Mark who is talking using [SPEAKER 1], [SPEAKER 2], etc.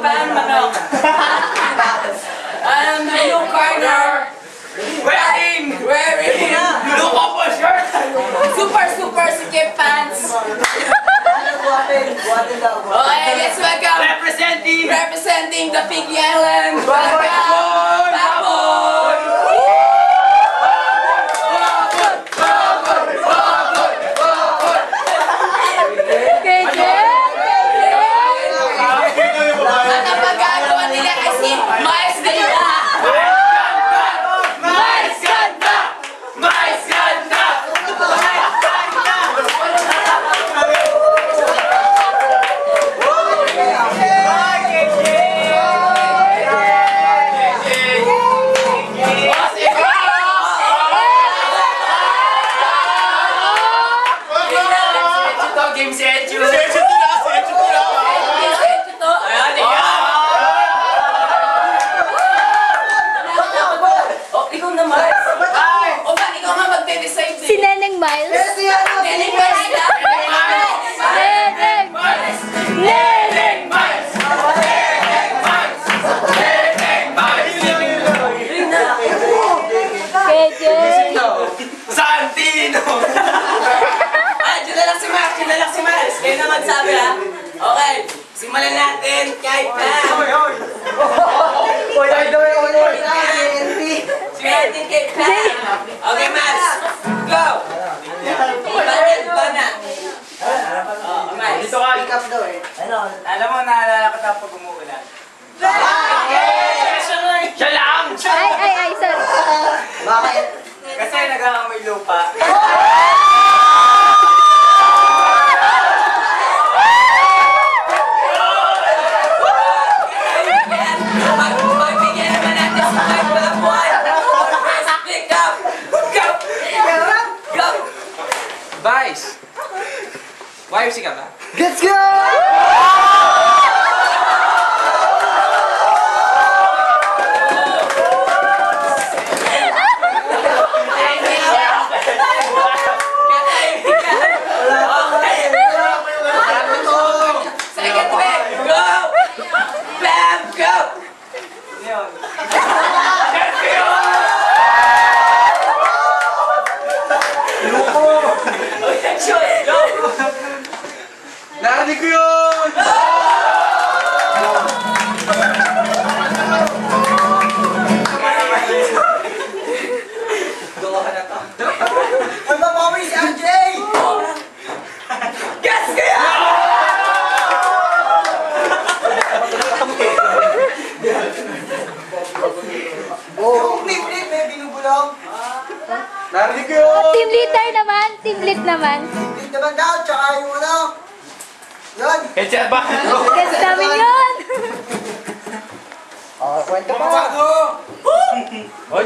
[SPEAKER 1] pan, manok. The blue corner. Wearing blue couple shirt. Super sikip pants. Okay, let's welcome. Representing the Piggy Island. Welcome, Baboy. At ang magagawa nila kasi mais ganda.
[SPEAKER 2] Si Neneng Miles.
[SPEAKER 1] Neneng Miles na?
[SPEAKER 2] Neneng Miles. Neneng Miles. Keje.
[SPEAKER 1] Santino! Ay, dyan na lang si Miles. Kayo na magsabi ha. Okay, simulan natin kahit na. Simulan natin kahit na. Okay, Miles. Go! Bana. Miles.
[SPEAKER 3] Dito ka. Pick up daw eh. Alam mo, naalala ko tayo pag umuulan. Siya lang!
[SPEAKER 2] Ay, sorry.
[SPEAKER 3] Bakit? Kasi nag-aamoy lupa.
[SPEAKER 1] Pagbigyan naman natin si Mike Baboy. Pick up! Go!
[SPEAKER 3] Vice! YFC ka ba?
[SPEAKER 4] Let's go!
[SPEAKER 1] Second pick! Go! Bam! Go! Shoot! Go!
[SPEAKER 4] Narinig ko yun!
[SPEAKER 3] Ay, mamawi si RJ!
[SPEAKER 1] Gas kaya!
[SPEAKER 3] Yung flip-flip eh, binubulong.
[SPEAKER 4] Narinig ko yun!
[SPEAKER 2] Team leader naman. Team lead naman.
[SPEAKER 3] Flip naman daw, tsaka yung ano. Yun.
[SPEAKER 4] Headset ba?
[SPEAKER 2] Guess namin yun.
[SPEAKER 3] Kwento pa.
[SPEAKER 4] Oy!